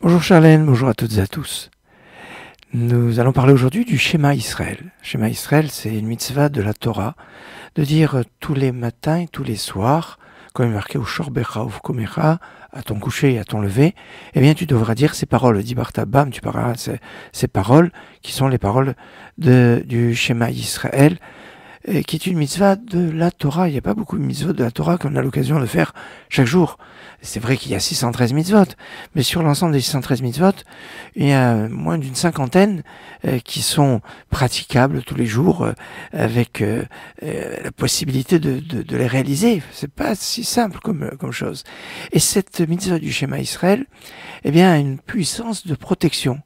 Bonjour Charlène, bonjour à toutes et à tous. Nous allons parler aujourd'hui du Shema Israël. Shema Israël, c'est une mitzvah de la Torah, de dire tous les matins et tous les soirs, comme il est marqué au Shorbecha ou Komecha, à ton coucher et à ton lever, eh bien tu devras dire ces paroles, Dibarta Bam, tu parleras ces paroles qui sont les paroles du Shema Israël, qui est une mitzvah de la Torah. Il n'y a pas beaucoup de mitzvot de la Torah qu'on a l'occasion de faire chaque jour. C'est vrai qu'il y a 613 mitzvot, mais sur l'ensemble des 613 mitzvot, il y a moins d'une cinquantaine qui sont praticables tous les jours avec la possibilité de les réaliser. C'est pas si simple comme chose. Et cette mitzvah du Shema Israël, eh bien, a une puissance de protection.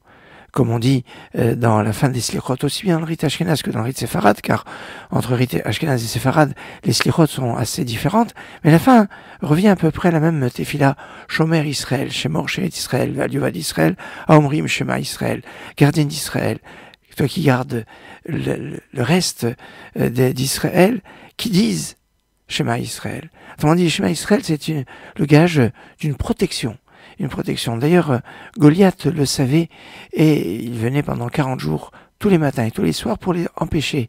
Comme on dit dans la fin des slichot, aussi bien dans le rite Ashkenaz que dans le rite séfarade, car entre rite Ashkenaz et séfarade, les slichot sont assez différentes, mais la fin revient à peu près à la même tefila, Shomer Israël, Shemor Sheet Israël, Valiuvad Israël, Aomrim Shema Israël, gardien d'Israël, toi qui gardes le reste d'Israël, qui disent Shema Israël. Autrement dit, Shema Israël, c'est le gage d'une protection. Une protection. D'ailleurs, Goliath le savait et il venait pendant 40 jours, tous les matins et tous les soirs, pour les empêcher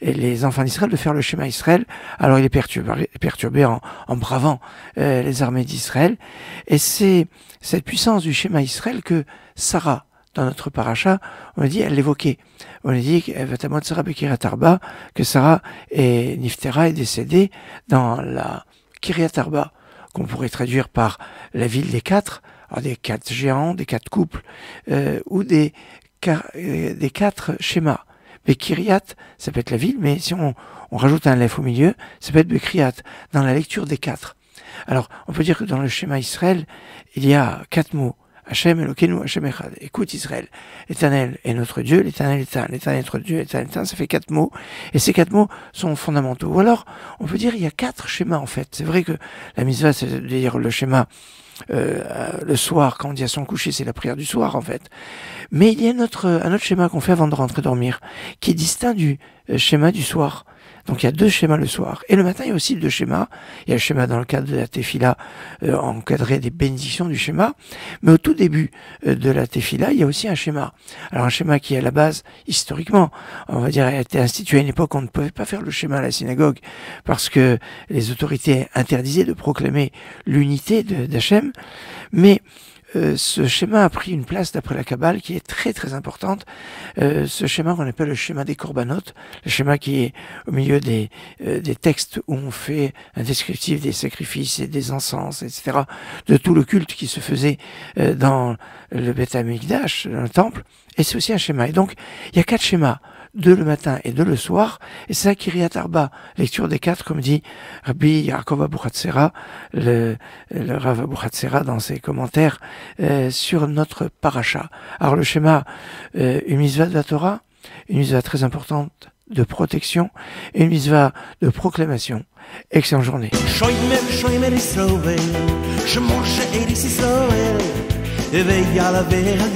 les enfants d'Israël de faire le Shema Israël. Alors il est perturbé en bravant les armées d'Israël. Et c'est cette puissance du Shema Israël que Sarah, dans notre paracha, on a dit, elle l'évoquait. On a dit que Sarah est Niftera, est décédée dans la Kiryat Arba, qu'on pourrait traduire par la ville des quatre, alors des quatre géants, des quatre couples, ou des quatre schémas. Bekiryat, ça peut être la ville, mais si on rajoute un lef au milieu, ça peut être Bekiryat, dans la lecture des quatre. Alors, on peut dire que dans le schéma Israël, il y a quatre mots. Hachem Elokeinu, Hachem Echad. Écoute Israël, l'Éternel est notre Dieu, l'Éternel est un, l'Éternel est notre Dieu, l'Éternel est un, ça fait quatre mots, et ces quatre mots sont fondamentaux. Ou alors, on peut dire il y a quatre schémas en fait. C'est vrai que la mitzvah, c'est de dire le schéma le soir, quand on dit à son coucher, c'est la prière du soir en fait. Mais il y a un autre schéma qu'on fait avant de rentrer dormir, qui est distinct du schéma du soir. Donc il y a deux schémas le soir. Et le matin, il y a aussi deux schémas. Il y a le schéma dans le cadre de la tefila, encadré des bénédictions du schéma. Mais au tout début de la tefila, il y a aussi un schéma. Alors un schéma qui, à la base, historiquement, on va dire, a été institué à une époque où on ne pouvait pas faire le schéma à la synagogue parce que les autorités interdisaient de proclamer l'unité d'Hachem. Mais ce schéma a pris une place d'après la Kabbale qui est très très importante. Ce schéma qu'on appelle le schéma des corbanotes, le schéma qui est au milieu des textes où on fait un descriptif des sacrifices et des encens, etc., de tout le culte qui se faisait dans le Beth Amikdash, dans le temple. Et c'est aussi un schéma. Et donc, il y a quatre schémas. Deux le matin et deux le soir, et c'est ça Kiryat Arba, lecture des quatre, comme dit Rabbi Yaakov Abuchatzera, le Rav Abuchatzera dans ses commentaires sur notre paracha. Alors le schéma, une mitzvah de la Torah, une mitzvah très importante de protection, et une mitzvah de proclamation. Excellente journée. Shoymer Israel, Shemor Sheris Israel, Evei Alaveh Al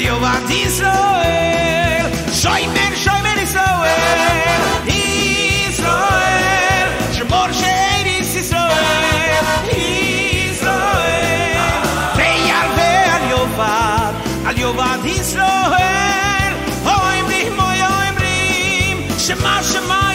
Yovad Israel, Shoymer Israel, Israel, Shemor Sheris Israel, Israel, Evei Alaveh Al Yovad Israel, Oimrim, Shema Israel.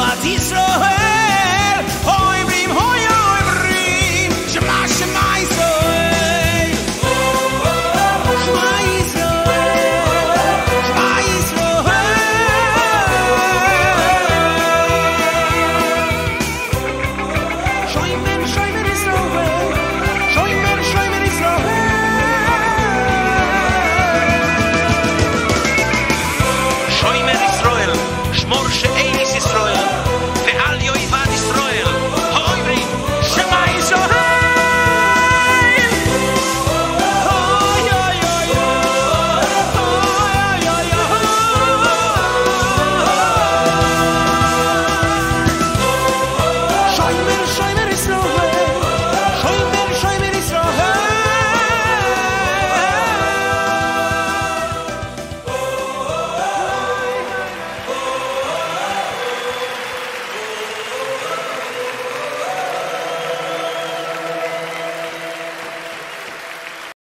Yovad Israel